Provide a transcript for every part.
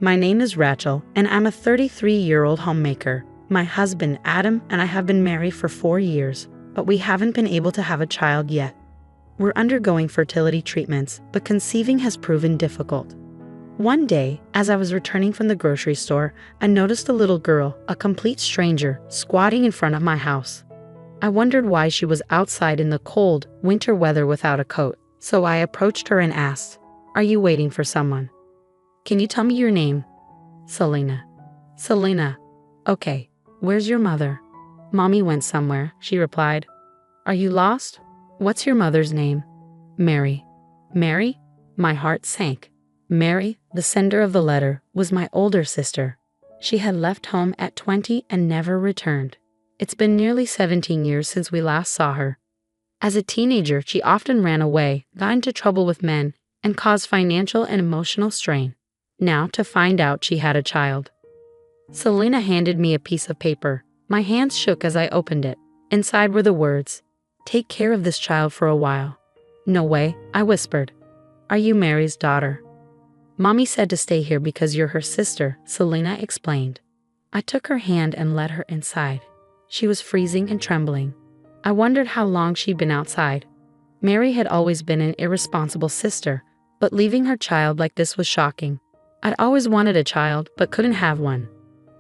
My name is Rachel, and I'm a 33-year-old homemaker. My husband, Adam, and I have been married for 4 years, but we haven't been able to have a child yet. We're undergoing fertility treatments, but conceiving has proven difficult. One day, as I was returning from the grocery store, I noticed a little girl, a complete stranger, squatting in front of my house. I wondered why she was outside in the cold, winter weather without a coat, so I approached her and asked, "Are you waiting for someone? Can you tell me your name?" "Selena." "Selena. Okay. Where's your mother?" "Mommy went somewhere," she replied. "Are you lost? What's your mother's name?" "Mary." "Mary?" My heart sank. Mary, the sender of the letter, was my older sister. She had left home at 20 and never returned. It's been nearly 17 years since we last saw her. As a teenager, she often ran away, got into trouble with men, and caused financial and emotional strain. Now to find out she had a child. Selena handed me a piece of paper. My hands shook as I opened it. Inside were the words, "Take care of this child for a while." "No way," I whispered. "Are you Mary's daughter?" "Mommy said to stay here because you're her sister," Selena explained. I took her hand and led her inside. She was freezing and trembling. I wondered how long she'd been outside. Mary had always been an irresponsible sister, but leaving her child like this was shocking. I'd always wanted a child, but couldn't have one.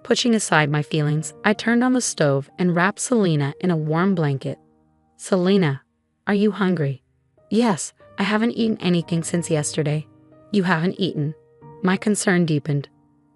Pushing aside my feelings, I turned on the stove and wrapped Selena in a warm blanket. "Selena, are you hungry?" "Yes, I haven't eaten anything since yesterday." "You haven't eaten?" My concern deepened.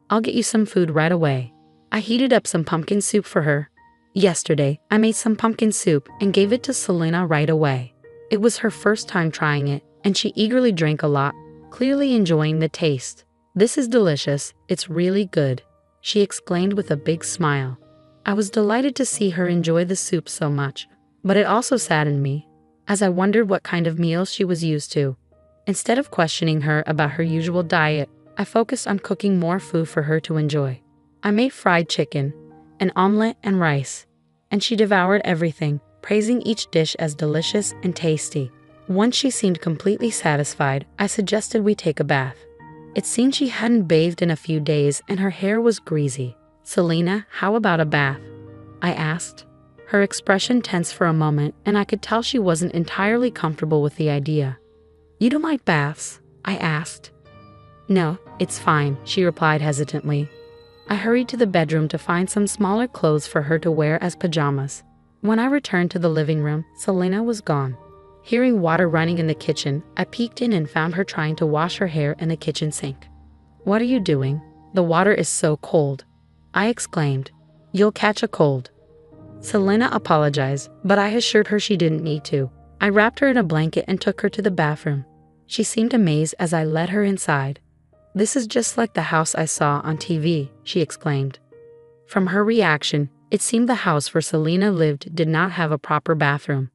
"I'll get you some food right away." I heated up some pumpkin soup for her. Yesterday, I made some pumpkin soup and gave it to Selena right away. It was her first time trying it, and she eagerly drank a lot, clearly enjoying the taste. "This is delicious, it's really good," she exclaimed with a big smile. I was delighted to see her enjoy the soup so much, but it also saddened me, as I wondered what kind of meals she was used to. Instead of questioning her about her usual diet, I focused on cooking more food for her to enjoy. I made fried chicken, an omelet, and rice, and she devoured everything, praising each dish as delicious and tasty. Once she seemed completely satisfied, I suggested we take a bath. It seemed she hadn't bathed in a few days and her hair was greasy. "Selena, how about a bath?" I asked. Her expression tensed for a moment, and I could tell she wasn't entirely comfortable with the idea. "You don't like baths?" I asked. "No, it's fine," she replied hesitantly. I hurried to the bedroom to find some smaller clothes for her to wear as pajamas. When I returned to the living room, Selena was gone. Hearing water running in the kitchen, I peeked in and found her trying to wash her hair in the kitchen sink. "What are you doing? The water is so cold," I exclaimed. "You'll catch a cold." Selena apologized, but I assured her she didn't need to. I wrapped her in a blanket and took her to the bathroom. She seemed amazed as I led her inside. "This is just like the house I saw on TV," she exclaimed. From her reaction, it seemed the house where Selena lived did not have a proper bathroom.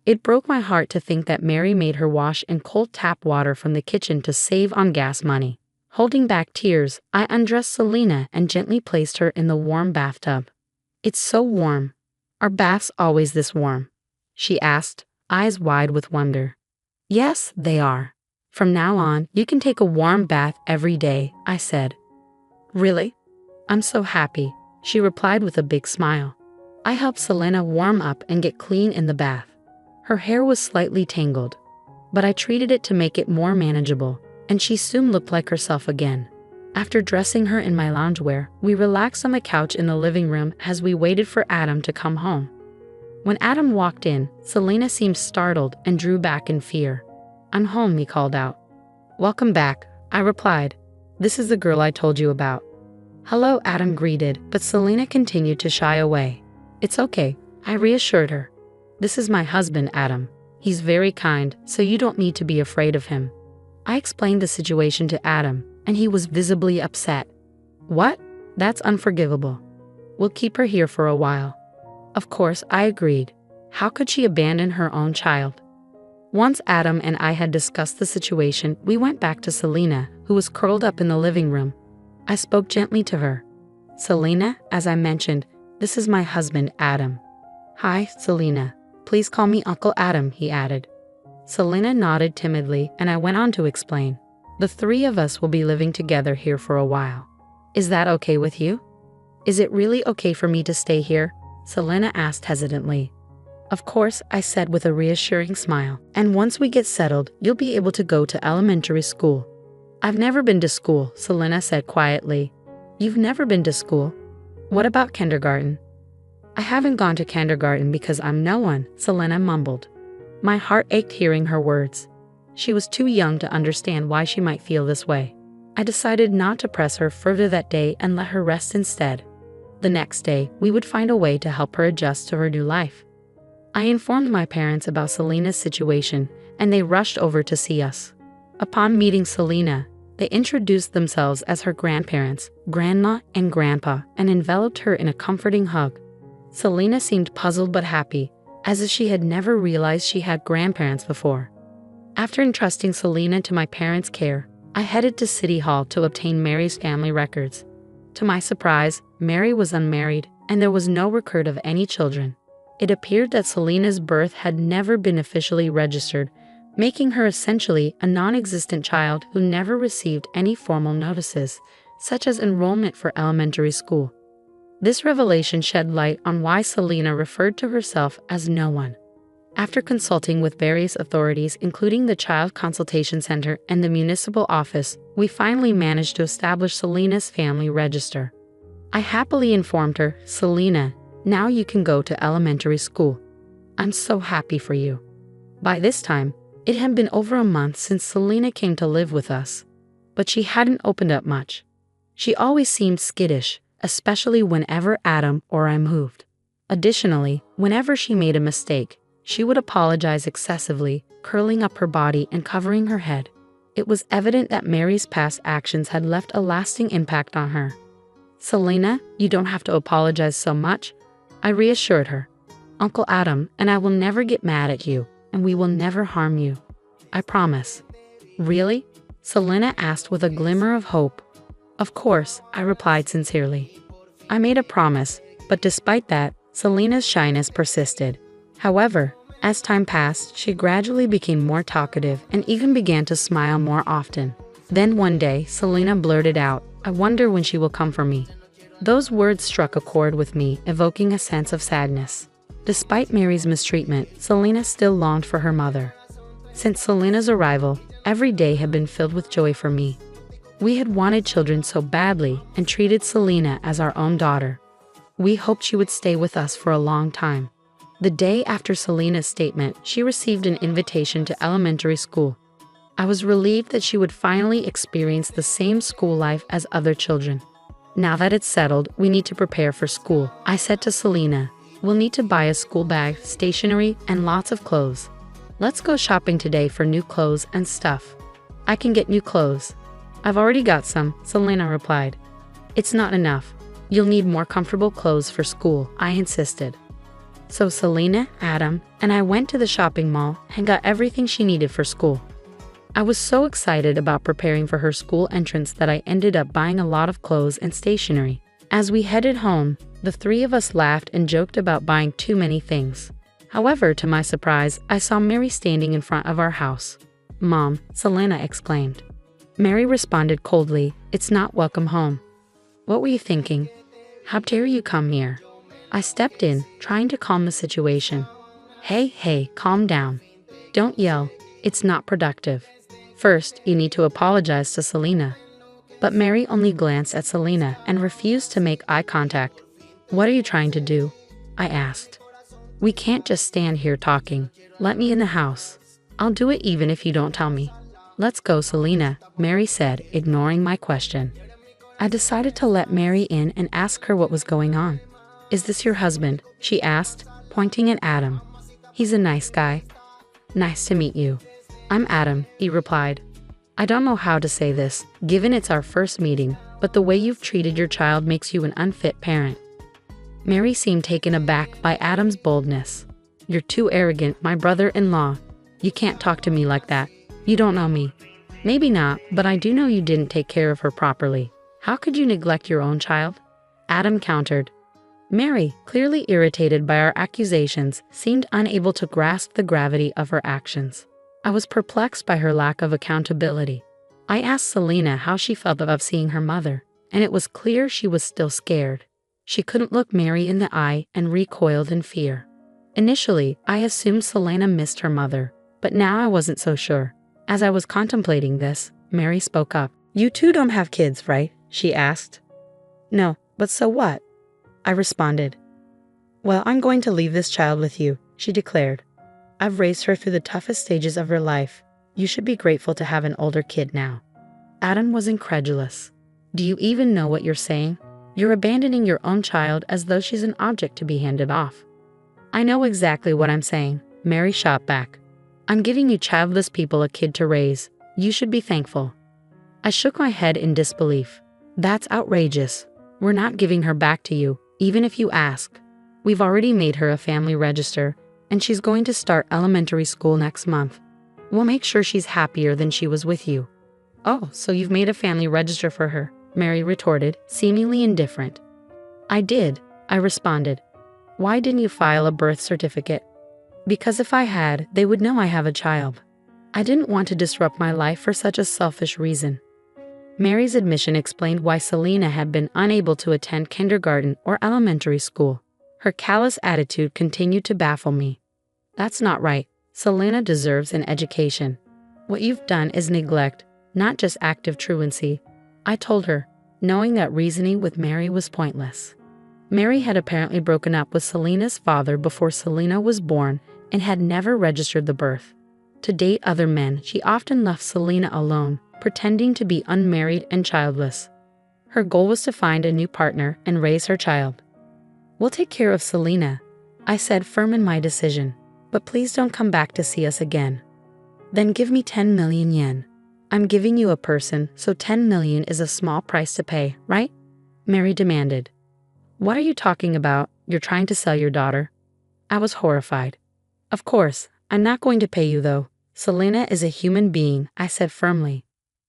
It broke my heart to think that Mary made her wash in cold tap water from the kitchen to save on gas money. Holding back tears, I undressed Selena and gently placed her in the warm bathtub. "It's so warm. Are baths always this warm?" she asked, eyes wide with wonder. "Yes, they are. From now on, you can take a warm bath every day," I said. "Really? I'm so happy," she replied with a big smile. I helped Selena warm up and get clean in the bath. Her hair was slightly tangled, but I treated it to make it more manageable, and she soon looked like herself again. After dressing her in my loungewear, we relaxed on the couch in the living room as we waited for Adam to come home. When Adam walked in, Selena seemed startled and drew back in fear. "I'm home," he called out. "Welcome back," I replied. "This is the girl I told you about." "Hello," Adam greeted, but Selena continued to shy away. "It's okay," I reassured her. "This is my husband, Adam. He's very kind, so you don't need to be afraid of him." I explained the situation to Adam, and he was visibly upset. "What? That's unforgivable. We'll keep her here for a while." Of course, I agreed. How could she abandon her own child? Once Adam and I had discussed the situation, we went back to Selena, who was curled up in the living room. I spoke gently to her. "Selena, as I mentioned, this is my husband, Adam." "Hi, Selena. Please call me Uncle Adam," he added. Selena nodded timidly, and I went on to explain. "The three of us will be living together here for a while. Is that okay with you? Is it really okay for me to stay here? Selena asked hesitantly. Of course, I said with a reassuring smile. And once we get settled, you'll be able to go to elementary school. I've never been to school, Selena said quietly. You've never been to school? What about kindergarten? I haven't gone to kindergarten because I'm no one, Selena mumbled. My heart ached hearing her words. She was too young to understand why she might feel this way. I decided not to press her further that day and let her rest instead. The next day, we would find a way to help her adjust to her new life. I informed my parents about Selena's situation, and they rushed over to see us. Upon meeting Selena, they introduced themselves as her grandparents, Grandma and Grandpa, and enveloped her in a comforting hug. Selena seemed puzzled but happy, as if she had never realized she had grandparents before. After entrusting Selena to my parents' care, I headed to City Hall to obtain Mary's family records. To my surprise, Mary was unmarried, and there was no record of any children. It appeared that Selena's birth had never been officially registered, making her essentially a non-existent child who never received any formal notices, such as enrollment for elementary school. This revelation shed light on why Selena referred to herself as no one. After consulting with various authorities, including the Child Consultation Center and the municipal office, we finally managed to establish Selena's family register. I happily informed her, Selena, now you can go to elementary school. I'm so happy for you. By this time, it had been over a month since Selena came to live with us, but she hadn't opened up much. She always seemed skittish, especially whenever Adam or I moved. Additionally, whenever she made a mistake, she would apologize excessively, curling up her body and covering her head. It was evident that Mary's past actions had left a lasting impact on her. Selena, you don't have to apologize so much, I reassured her. Uncle Adam and I will never get mad at you, and we will never harm you. I promise. Really? Selena asked with a glimmer of hope. Of course, I replied sincerely. I made a promise, but despite that, Selena's shyness persisted. However, as time passed, she gradually became more talkative and even began to smile more often. Then one day, Selena blurted out, I wonder when she will come for me. Those words struck a chord with me, evoking a sense of sadness. Despite Mary's mistreatment, Selena still longed for her mother. Since Selena's arrival, every day had been filled with joy for me. We had wanted children so badly and treated Selena as our own daughter. We hoped she would stay with us for a long time. The day after Selena's statement, she received an invitation to elementary school. I was relieved that she would finally experience the same school life as other children. Now that it's settled, we need to prepare for school, I said to Selena. We'll need to buy a school bag, stationery, and lots of clothes. Let's go shopping today for new clothes and stuff. I can get new clothes. I've already got some, Selena replied. It's not enough. You'll need more comfortable clothes for school, I insisted. So Selena, Adam, and I went to the shopping mall and got everything she needed for school. I was so excited about preparing for her school entrance that I ended up buying a lot of clothes and stationery. As we headed home, the three of us laughed and joked about buying too many things. However, to my surprise, I saw Mary standing in front of our house. Mom, Selena exclaimed. Mary responded coldly, It's not welcome home. What were you thinking? How dare you come here? I stepped in, trying to calm the situation. Hey, calm down. Don't yell. It's not productive. First, you need to apologize to Selena. But Mary only glanced at Selena and refused to make eye contact. What are you trying to do? I asked. We can't just stand here talking. Let me in the house. I'll do it even if you don't tell me. Let's go, Selena, Mary said, ignoring my question. I decided to let Mary in and ask her what was going on. Is this your husband? She asked, pointing at Adam. He's a nice guy. Nice to meet you. I'm Adam, he replied. I don't know how to say this, given it's our first meeting, but the way you've treated your child makes you an unfit parent. Mary seemed taken aback by Adam's boldness. You're too arrogant, my brother-in-law. You can't talk to me like that. You don't know me. Maybe not, but I do know you didn't take care of her properly. How could you neglect your own child? Adam countered. Mary, clearly irritated by our accusations, seemed unable to grasp the gravity of her actions. I was perplexed by her lack of accountability. I asked Selena how she felt about seeing her mother. and it was clear she was still scared. She couldn't look Mary in the eye and recoiled in fear. Initially, I assumed Selena missed her mother, but now I wasn't so sure. As I was contemplating this, Mary spoke up. "You two don't have kids, right?" she asked. "No, but so what?" I responded. "Well, I'm going to leave this child with you," she declared. "I've raised her through the toughest stages of her life. You should be grateful to have an older kid now." Adam was incredulous. "Do you even know what you're saying? You're abandoning your own child as though she's an object to be handed off." "I know exactly what I'm saying," Mary shot back. "I'm giving you childless people a kid to raise. You should be thankful." I shook my head in disbelief. "That's outrageous. We're not giving her back to you, even if you ask. We've already made her a family register, and she's going to start elementary school next month. We'll make sure she's happier than she was with you." "Oh, so you've made a family register for her?" Mary retorted, seemingly indifferent. "I did," I responded. "Why didn't you file a birth certificate?" "Because if I had, they would know I have a child. I didn't want to disrupt my life for such a selfish reason." Mary's admission explained why Selena had been unable to attend kindergarten or elementary school. Her callous attitude continued to baffle me. "That's not right. Selena deserves an education. What you've done is neglect, not just active truancy," I told her, knowing that reasoning with Mary was pointless. Mary had apparently broken up with Selena's father before Selena was born and had never registered the birth. To date other men, she often left Selena alone, pretending to be unmarried and childless. Her goal was to find a new partner and raise her child. "We'll take care of Selena," I said, firm in my decision. "But please don't come back to see us again." "Then give me 10 million yen. I'm giving you a person, so 10 million is a small price to pay, right?" Mary demanded. "What are you talking about? You're trying to sell your daughter?" I was horrified. "Of course, I'm not going to pay you though. Selena is a human being," I said firmly.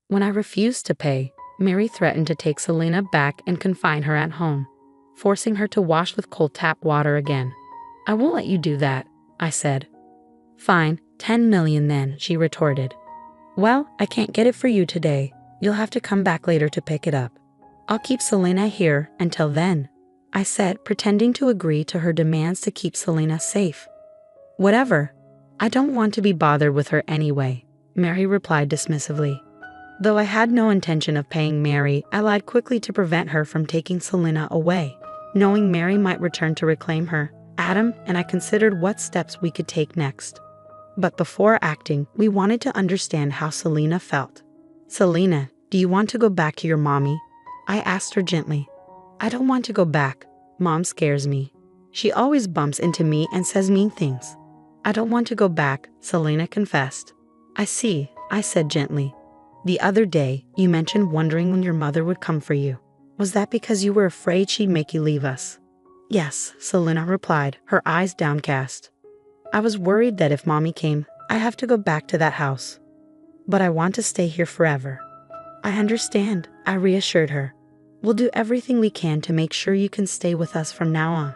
When I refused to pay, Mary threatened to take Selena back and confine her at home, forcing her to wash with cold tap water again. "I won't let you do that," I said. "Fine, 10 million then," she retorted. "Well, I can't get it for you today. You'll have to come back later to pick it up. I'll keep Selena here until then," I said, pretending to agree to her demands to keep Selena safe. "Whatever. I don't want to be bothered with her anyway," Mary replied dismissively. Though I had no intention of paying Mary, I lied quickly to prevent her from taking Selena away. Knowing Mary might return to reclaim her, Adam and I considered what steps we could take next. But before acting, we wanted to understand how Selena felt. "Selena, do you want to go back to your mommy?" I asked her gently. "I don't want to go back. Mom scares me. She always bumps into me and says mean things." "I don't want to go back," Selena confessed. "I see," I said gently. "The other day, you mentioned wondering when your mother would come for you. Was that because you were afraid she'd make you leave us?" "Yes," Selena replied, her eyes downcast. "I was worried that if Mommy came, I'd have to go back to that house. But I want to stay here forever." "I understand," I reassured her. "We'll do everything we can to make sure you can stay with us from now on."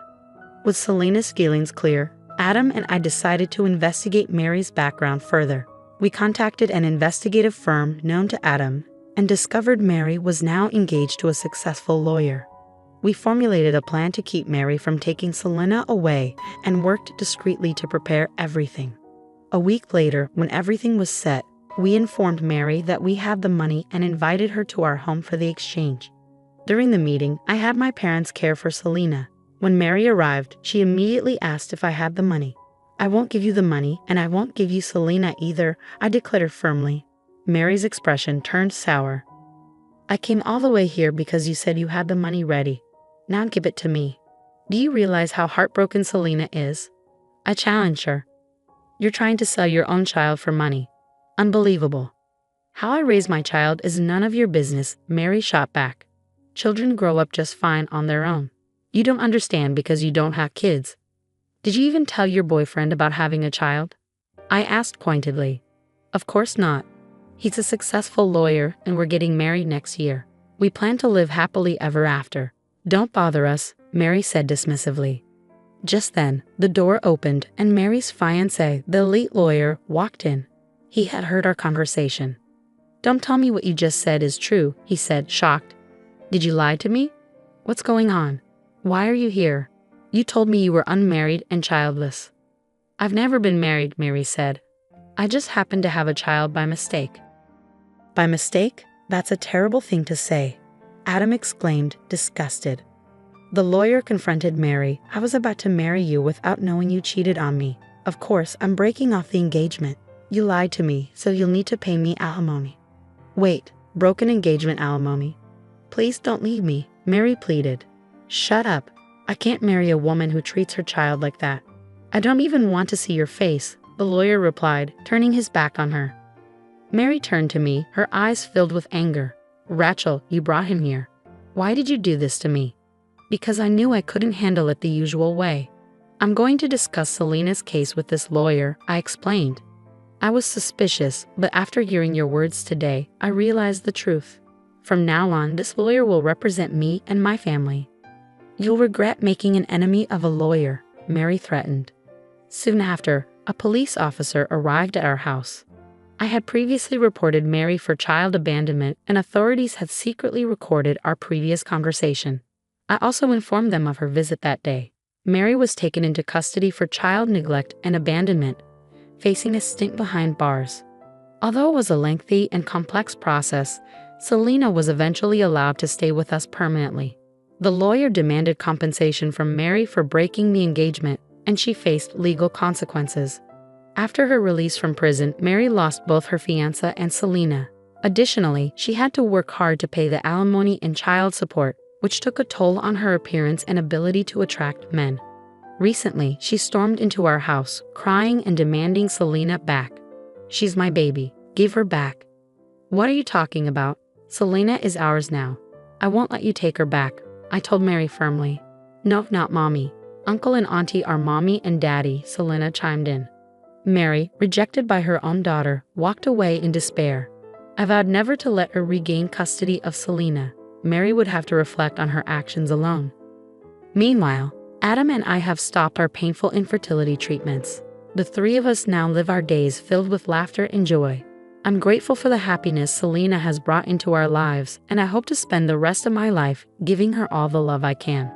With Selena's feelings clear, Adam and I decided to investigate Mary's background further. We contacted an investigative firm known to Adam and discovered Mary was now engaged to a successful lawyer. We formulated a plan to keep Mary from taking Selena away and worked discreetly to prepare everything. A week later, when everything was set, we informed Mary that we had the money and invited her to our home for the exchange. During the meeting, I had my parents care for Selena. When Mary arrived, she immediately asked if I had the money. "I won't give you the money, and I won't give you Selena either," I declared firmly. Mary's expression turned sour. "I came all the way here because you said you had the money ready. Now give it to me. Do you realize how heartbroken Selena is?" I challenged her. "You're trying to sell your own child for money. Unbelievable." "How I raise my child is none of your business," Mary shot back. "Children grow up just fine on their own. You don't understand because you don't have kids. Did you even tell your boyfriend about having a child?" I asked pointedly. "Of course not. He's a successful lawyer and we're getting married next year. We plan to live happily ever after. Don't bother us," Mary said dismissively. Just then, the door opened and Mary's fiancé, the elite lawyer, walked in. He had heard our conversation. "Don't tell me what you just said is true," he said, shocked. Did you lie to me? What's going on? Why are you here? You told me you were unmarried and childless. I've never been married, Mary said. I just happened to have a child by mistake. By mistake? That's a terrible thing to say, Adam exclaimed, disgusted. The lawyer confronted Mary. I was about to marry you without knowing you cheated on me. Of course, I'm breaking off the engagement. You lied to me, so you'll need to pay me alimony. Wait, broken engagement alimony? Please don't leave me, Mary pleaded. Shut up. I can't marry a woman who treats her child like that. I don't even want to see your face, the lawyer replied, turning his back on her. Mary turned to me, her eyes filled with anger. Rachel, you brought him here. Why did you do this to me? Because I knew I couldn't handle it the usual way. I'm going to discuss Selena's case with this lawyer, I explained. I was suspicious, but after hearing your words today, I realized the truth. From now on, this lawyer will represent me and my family. You'll regret making an enemy of a lawyer, Mary threatened. Soon after, a police officer arrived at our house. I had previously reported Mary for child abandonment, and authorities had secretly recorded our previous conversation. I also informed them of her visit that day. Mary was taken into custody for child neglect and abandonment, facing a stint behind bars. Although it was a lengthy and complex process, Selena was eventually allowed to stay with us permanently. The lawyer demanded compensation from Mary for breaking the engagement, and she faced legal consequences. After her release from prison, Mary lost both her fiancé and Selena. Additionally, she had to work hard to pay the alimony and child support, which took a toll on her appearance and ability to attract men. Recently, she stormed into our house, crying and demanding Selena back. She's my baby. Give her back. What are you talking about? Selena is ours now. I won't let you take her back, I told Mary firmly. No, not mommy. Uncle and auntie are mommy and daddy, Selena chimed in. Mary, rejected by her own daughter, walked away in despair. I vowed never to let her regain custody of Selena. Mary would have to reflect on her actions alone. Meanwhile, Adam and I have stopped our painful infertility treatments. The three of us now live our days filled with laughter and joy. I'm grateful for the happiness Selena has brought into our lives, and I hope to spend the rest of my life giving her all the love I can.